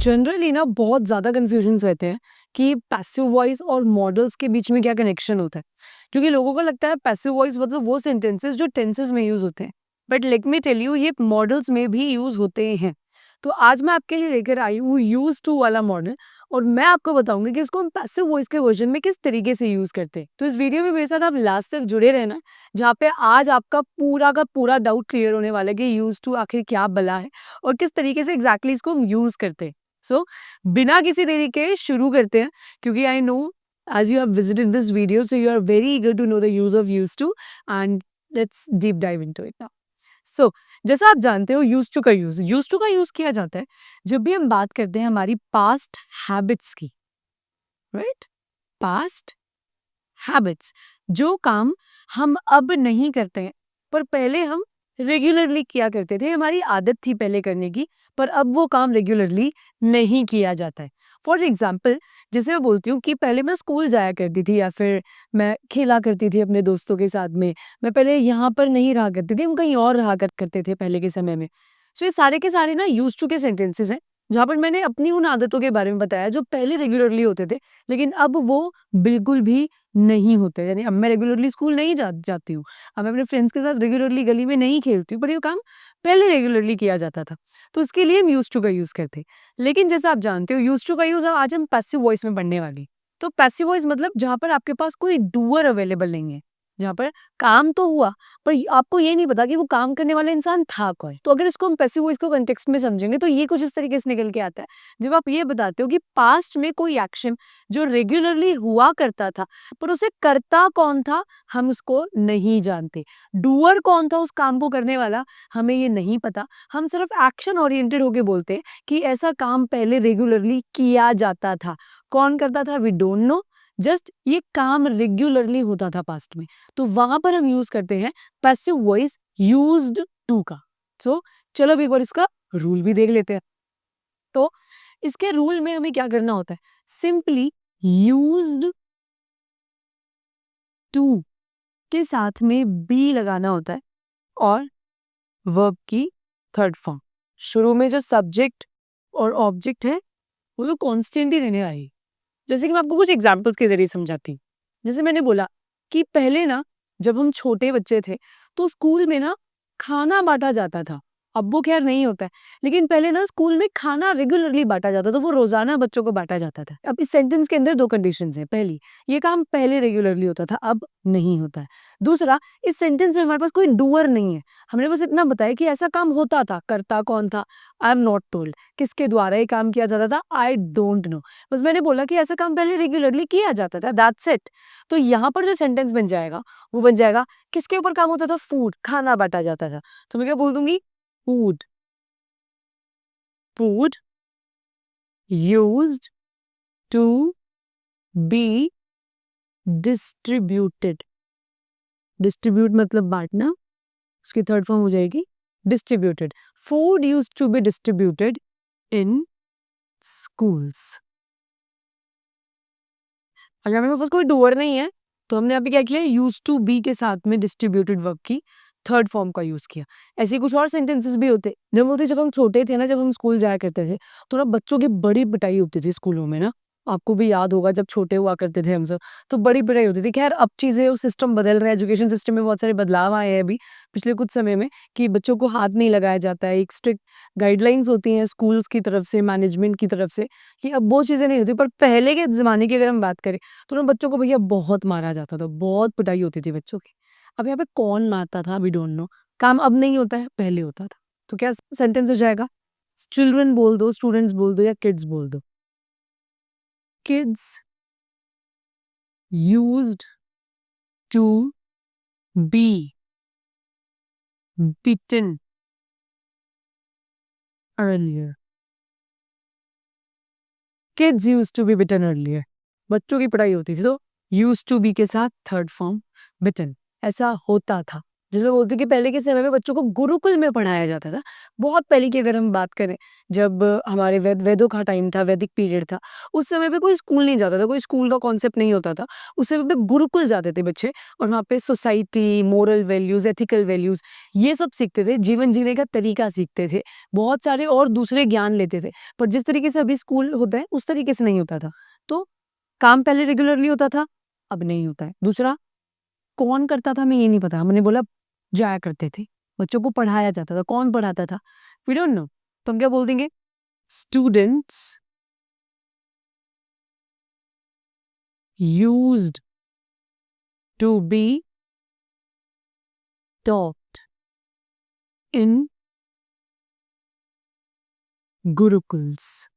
Generally ना बहुत ज़्यादा कन्फ्यूजन्स रहते हैं कि पैसिव वॉइस और मॉडल्स के बीच में क्या कनेक्शन होता है। क्योंकि लोगों को लगता है पैसिव वॉइस मतलब वो सेंटेंसेस जो टेंसेस में यूज होते हैं, but let me tell you ये मॉडल्स में भी यूज होते हैं। तो आज मैं आपके लिए लेकर आई हूँ यूज टू वाला मॉडल, और मैं आपको बताऊंगी कि इसको हम पैसिव वॉइस के वर्जन में किस तरीके से यूज करते हैं। तो इस वीडियो में मेरे साथ आप लास्ट तक जुड़े रहना, जहाँ पे आज आपका पूरा का पूरा डाउट क्लियर होने वाला है कि यूज टू आखिर क्या बला है और किस तरीके से एग्जैक्टली इसको हम यूज करते हैं। सो बिना किसी देरी के शुरू करते हैं, क्योंकि I know as you have visited this video, so you are very eager to know the use of used to, and let's deep dive into it now. So जैसा आप जानते हो यूज टू का यूज किया जाता है जब भी हम बात करते हैं हमारी पास्ट हैबिट्स की, राइट? पास्ट हैबिट्स, जो काम हम अब नहीं करते हैं पर पहले हम रेगुलरली किया करते थे, हमारी आदत थी पहले करने की, पर अब वो काम रेगुलरली नहीं किया जाता है। फॉर एग्जाम्पल, जैसे मैं बोलती हूँ कि पहले मैं स्कूल जाया करती थी या फिर मैं खेला करती थी अपने दोस्तों के साथ में, मैं पहले यहाँ पर नहीं रहा करती थी, हम कहीं और रहा करते थे पहले के समय में। सो ये सारे के सारे ना यूज टू के सेंटेंसेस हैं, जहाँ पर मैंने अपनी उन आदतों के बारे में बताया जो पहले रेगुलरली होते थे, लेकिन अब वो बिल्कुल भी नहीं होते। यानी अब मैं रेगुलरली स्कूल नहीं जाती हूँ, अब मैं अपने फ्रेंड्स के साथ रेगुलरली गली में नहीं खेलती हूँ, पर ये काम पहले रेगुलरली किया जाता था, तो उसके लिए हम यूज टू का यूज करते हैं। लेकिन जैसा आप जानते हो यूज टू का यूज आज हम पैसिव वॉइस में पढ़ने वाली। तो पैसिव वॉइस मतलब जहाँ पर आपके पास कोई डूअर अवेलेबल नहीं है, जहाँ पर काम तो हुआ पर आपको ये नहीं पता कि वो काम करने वाला इंसान था कौन। तो अगर इसको हम पैसिव वॉइस को कंटेक्स्ट में समझेंगे तो ये कुछ इस तरीके से निकल के आता है, जब आप ये बताते हो कि पास्ट में कोई एक्शन जो रेगुलरली हुआ करता था, पर उसे करता कौन था हम उसको नहीं जानते, डूअर कौन था उस काम को करने वाला हमें ये नहीं पता। हम सिर्फ एक्शन ओरिएंटेड होके बोलते हैं कि ऐसा काम पहले रेगुलरली किया जाता था, कौन करता था वी डोंट नो, जस्ट ये काम रेगुलरली होता था पास्ट में, तो वहां पर हम यूज करते हैं पैसिव वॉइस यूज्ड टू का। सो चलो अब एक बार इसका रूल भी देख लेते हैं। तो इसके रूल में हमें क्या करना होता है, सिंपली यूज्ड टू के साथ में बी लगाना होता है और वर्ब की थर्ड फॉर्म। शुरू में जो सब्जेक्ट और ऑब्जेक्ट है वो तो कांस्टेंट ही रहने वाली। जैसे कि मैं आपको कुछ एग्जांपल्स के जरिए समझाती हूँ। जैसे मैंने बोला कि पहले ना जब हम छोटे बच्चे थे तो स्कूल में ना खाना बांटा जाता था। अब वो खैर नहीं होता है, लेकिन पहले ना स्कूल में खाना रेगुलरली बांटा जाता था, वो रोजाना बच्चों को बांटा जाता था। अब इस सेंटेंस के अंदर दो कंडीशंस हैं। पहली, ये काम पहले रेगुलरली होता था, अब नहीं होता है। दूसरा, इस सेंटेंस में हमारे पास कोई डूअर नहीं है, हमने बस इतना बताया कि ऐसा काम होता था, करता कौन था आई एम नॉट टोल्ड, किसके द्वारा ये काम किया जाता था आई डोंट नो, बस मैंने बोला कि ऐसा काम पहले रेगुलरली किया जाता था, दैट्स इट। तो यहाँ पर जो सेंटेंस बन जाएगा वो बन जाएगा, किसके ऊपर काम होता था, फूड, खाना बांटा जाता था। तो मैं क्या बोल दूंगी, food, food used to be distributed. Distribute मतलब बांटना, उसकी थर्ड फॉर्म हो जाएगी distributed. Food used to be distributed in schools. अगर मेरे पास कोई डूअर नहीं है तो हमने यहाँ पे क्या किया, यूज टू बी के साथ में डिस्ट्रीब्यूटेड वर्ब की थर्ड फॉर्म का यूज किया। ऐसे कुछ और सेंटेंसेस भी होते जब होते, जब हम छोटे थे ना, जब हम स्कूल जाया करते थे तो ना बच्चों की बड़ी पिटाई होती थी स्कूलों में ना। आपको भी याद होगा जब छोटे हुआ करते थे हम सब, तो बड़ी पिटाई होती थी। खैर अब चीजें, वो सिस्टम बदल रहा है, एजुकेशन सिस्टम में बहुत सारे बदलाव आए हैं अभी पिछले कुछ समय में, कि बच्चों को हाथ नहीं लगाया जाता है, एक स्ट्रिक्ट गाइडलाइंस होती हैं स्कूल्स की तरफ से, मैनेजमेंट की तरफ से, कि अब वो चीजें नहीं होती। पर पहले के जमाने की अगर हम बात करें तो ना बच्चों को भैया बहुत मारा जाता था, बहुत पिटाई होती थी बच्चों की। अब यहाँ पे कौन मारता था वी डोंट नो, काम अब नहीं होता है, पहले होता था। तो क्या सेंटेंस हो जाएगा, चिल्ड्रन बोल दो, स्टूडेंट्स बोल दो, या किड्स बोल दो। Kids used to be beaten earlier. Kids used to be beaten earlier. बच्चों की पढ़ाई होती थी तो used to be के साथ थर्ड फॉर्म beaten, ऐसा होता था, जिसमें बोलती हूँ कि पहले के समय में बच्चों को गुरुकुल में पढ़ाया जाता था। बहुत पहले की अगर हम बात करें, जब हमारे वेदों का टाइम था, वैदिक पीरियड था, उस समय पे कोई स्कूल नहीं जाता था, कोई स्कूल का कॉन्सेप्ट नहीं होता था। उस समय पे गुरुकुल जाते थे बच्चे और वहाँ पे society, moral values, ethical values ये सब सीखते थे, जीवन जीने का तरीका सीखते थे, बहुत सारे और दूसरे ज्ञान लेते थे। पर जिस तरीके से अभी स्कूल होता है, उस तरीके से नहीं होता था। तो काम पहले रेगुलरली होता था, अब नहीं होता है। दूसरा, कौन करता था हमें ये नहीं पता। हमने बोला जाया करते थे, बच्चों को पढ़ाया जाता था। कौन पढ़ाता था? We don't know. तो हम क्या बोल देंगे? Students used to be taught in gurukuls.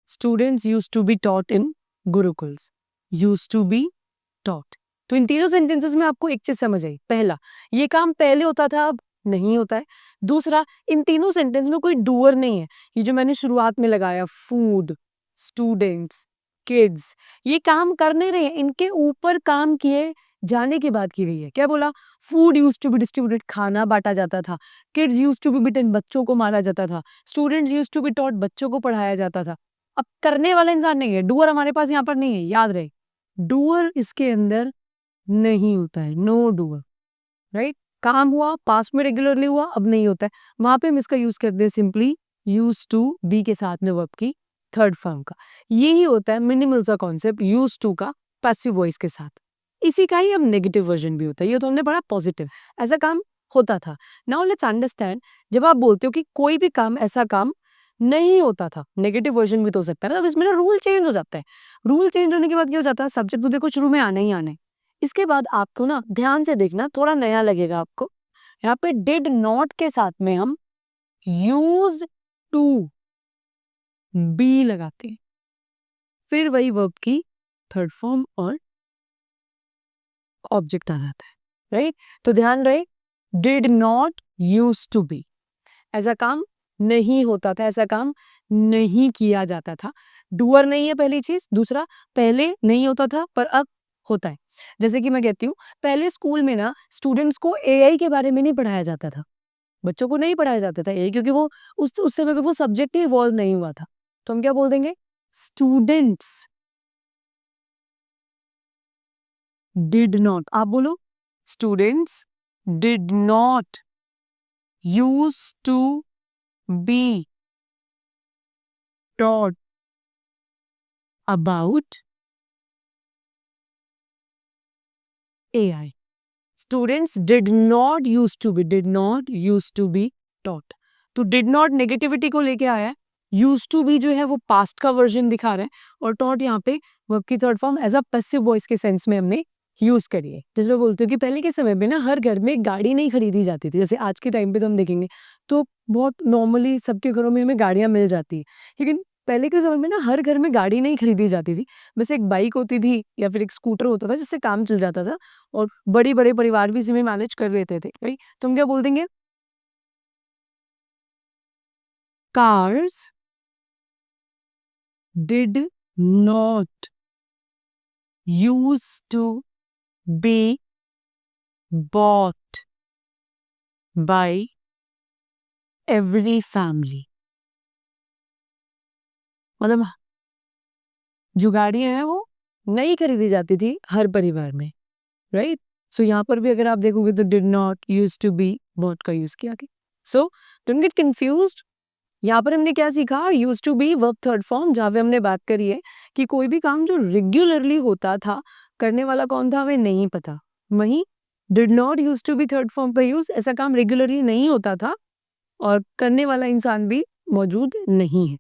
Students used to be taught in gurukuls. Used to be taught. तो इन तीनों सेंटेंसेस में आपको एक चीज समझ आई। पहला, ये काम पहले होता था, अब नहीं होता है। दूसरा, इन तीनों सेंटेंस में कोई डूअर नहीं है। ये जो मैंने शुरुआत में लगाया, फूड, स्टूडेंट्स, किड्स, ये काम कर नहीं रहे हैं, इनके ऊपर काम किए जाने की बात की गई है। क्या बोला? Food use to be distributed, खाना बांटा जाता था। Kids use to be beaten, बच्चों को मारा जाता था। Students use to be taught, बच्चों को पढ़ाया जाता था। अब करने वाला इंसान नहीं है, डूअर हमारे पास यहाँ पर नहीं है, याद रहे। डूअर इसके अंदर नहीं होता है, नो डूअर, राइट। काम हुआ, पास्ट में रेगुलरली हुआ, अब नहीं होता है, वहां पे हम इसका यूज करते हैं सिंपली यूज टू बी के साथ में वर्ब की थर्ड फॉर्म का। यही होता है मिनिमल सा कॉन्सेप्ट यूज टू का पैसिव वॉइस के साथ। इसी का ही अब नेगेटिव वर्जन भी होता है। ये तो हमने बड़ा पॉजिटिव, ऐसा काम होता था। नाउ लेट्स अंडरस्टैंड, जब आप बोलते हो कि कोई भी काम, ऐसा काम नहीं होता था, नेगेटिव वर्जन भी तो हो सकता है। मतलब इसमें ना रूल चेंज हो जाता है। रूल चेंज होने के बाद क्या हो जाता है? सब्जेक्ट तो देखो शुरू में आना ही आना है। इसके बाद आपको ना ध्यान से देखना, थोड़ा नया लगेगा आपको। यहाँ पे डिड नॉट के साथ में हम यूज टू बी लगाते हैं, फिर वही वर्ब की थर्ड फॉर्म और ऑब्जेक्ट आ जाता है, राइट। तो ध्यान रहे, did not use to be, ऐसा काम नहीं होता था, ऐसा काम नहीं किया जाता था। डूअर नहीं है पहली चीज। दूसरा, पहले नहीं होता था पर अब होता है। जैसे कि मैं कहती हूँ, पहले स्कूल में ना स्टूडेंट्स को एआई के बारे में नहीं पढ़ाया जाता था, बच्चों को नहीं पढ़ाया जाता था एआई, क्योंकि वो उस समय पे वो सब्जेक्ट ही इवॉल्व नहीं हुआ था। तो हम क्या बोल देंगे? स्टूडेंट्स डिड नॉट, आप बोलो, students did not use to be taught about AI. Students did not used to be taught. तो did not नेगेटिविटी को लेके आया है, used to be जो है वो पास्ट का वर्जन दिखा रहा है, और taught यहाँ पे वर्ब की third form as a passive voice के सेंस में हमने यूज करी है। जिसमें बोलते हो कि पहले के समय में ना हर घर में गाड़ी नहीं खरीदी जाती थी। जैसे आज के टाइम पे तो हम देखेंगे तो बहुत नॉर्मली सबके घरों में हमें गाड़ियां मिल जाती है, लेकिन पहले के समय में ना हर घर में गाड़ी नहीं खरीदी जाती थी। बस एक बाइक होती थी या फिर एक स्कूटर होता था जिससे काम चल जाता था, और बड़े बड़े परिवार भी इसी में मैनेज कर लेते थे, राइट। तो हम क्या बोल देंगे? Cars did not use to be bought by every family। मतलब जो गाड़ियां हैं वो नहीं खरीदी जाती थी हर परिवार में, राइट। सो यहाँ पर भी अगर आप देखोगे तो did not use to be bought का यूज किया गया। So don't get confused. यहाँ पर हमने क्या सीखा? Use to be verb third form, जहाँ पे हमने बात करी है कि कोई भी काम जो रेगुलरली होता था, करने वाला कौन था हमें नहीं पता। वहीं did not use to be third form का यूज, ऐसा काम रेगुलरली नहीं होता था और करने वाला इंसान भी मौजूद नहीं है।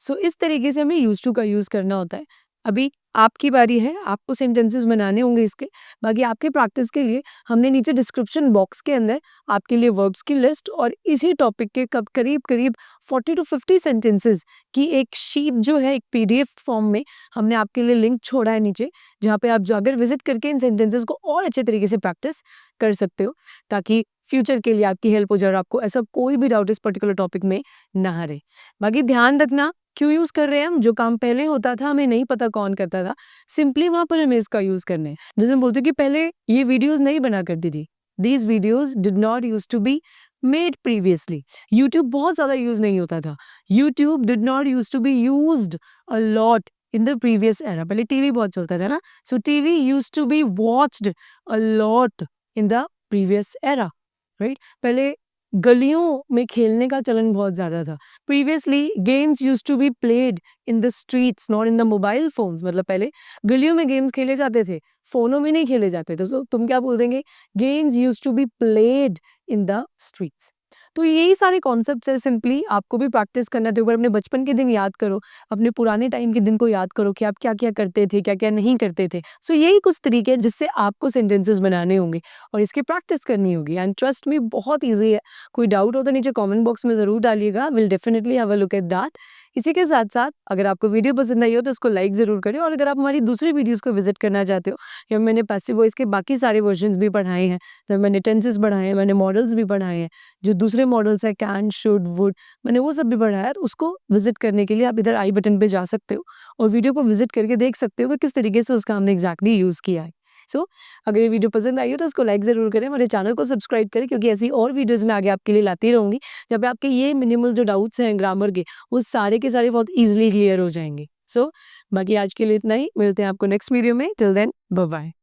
सो इस तरीके से हमें यूज टू का यूज करना होता है। अभी आपकी बारी है, आपको सेंटेंसेस बनाने होंगे इसके। बाकी आपके प्रैक्टिस के लिए हमने नीचे डिस्क्रिप्शन बॉक्स के अंदर आपके लिए वर्ब्स की लिस्ट और इसी टॉपिक के करीब करीब 40 to 50 सेंटेंसेस की एक शीट जो है, एक पीडीएफ फॉर्म में हमने आपके लिए लिंक छोड़ा है नीचे, जहाँ पे आप जाकर विजिट करके इन सेंटेंसेस को और अच्छे तरीके से प्रैक्टिस कर सकते हो, ताकि फ्यूचर के लिए आपकी हेल्प हो जाए और आपको ऐसा कोई भी डाउट इस पर्टिकुलर टॉपिक में ना रहे। बाकी ध्यान रखना, क्यों यूज कर रहे हैं हम? जो काम पहले होता था हमें नहीं पता कौन करता था, सिंपली वहां पर हमें इसका यूज करना है। जिसमें बोलते कि पहले ये वीडियोस नहीं बना करती थी, These videos did not used to be made previously. YouTube बहुत ज़्यादा यूज़ नहीं होता था. YouTube did not used to be used a lot in the previous era. पहले टीवी बहुत चलता था ना, so TV used to be watched a lot in the previous era, right? पहले गलियों में खेलने का चलन बहुत ज़्यादा था. Previously games used to be played in the streets, not in the mobile phones. मतलब पहले गलियों में गेम्स खेले जाते थे, फोनों में नहीं खेले जाते थे. तो तुम क्या बोल देंगे? Games used to be played in the streets. तो यही सारे कॉन्सेप्ट्स है. सिंपली आपको भी प्रैक्टिस करना था. एक बार अपने बचपन के दिन याद करो, अपने पुराने टाइम के दिन को याद करो कि आप क्या क्या करते थे, क्या क्या नहीं करते थे. सो यही कुछ तरीके हैं जिससे आपको सेंटेंसेस बनाने होंगे और इसकी प्रैक्टिस करनी होगी. एंड ट्रस्ट मी, बहुत ईजी है. कोई डाउट हो तो नीचे कॉमेंट बॉक्स में ज़रूर डालिएगा. Will definitely have a look at that. इसी के साथ साथ अगर आपको वीडियो पसंद आई हो तो इसको लाइक ज़रूर करें. और अगर आप हमारी दूसरी वीडियोज़ को विजिट करना चाहते हो, या मैंने पैसिव वॉइस के बाकी सारे वर्जन्स भी पढ़ाए हैं, तो मैंने टेंसेस पढ़ाए हैं, मैंने मॉडल्स भी पढ़ाए हैं, जो दूसरे मॉडल्स हैं कैन, शुड, वुड, मैंने वो सब भी पढ़ाया है. तो उसको विजिट करने के लिए आप इधर आई बटन पे जा सकते हो और वीडियो को विजिट करके देख सकते हो कि किस तरीके से उसका हमने एग्जैक्टली यूज़ किया है. सो अगर ये वीडियो पसंद आई हो तो इसको लाइक ज़रूर करें, हमारे चैनल को सब्सक्राइब करें, क्योंकि ऐसी और वीडियोज़ मैं आगे आपके लिए लाती रहूँगी जहाँ पे आपके ये मिनिमल जो डाउट्स हैं ग्रामर के, वो सारे के सारे बहुत ईजिली क्लियर हो जाएंगे. सो बाकी आज के लिए इतना ही. मिलते हैं आपको नेक्स्ट वीडियो में. Till then, bye bye.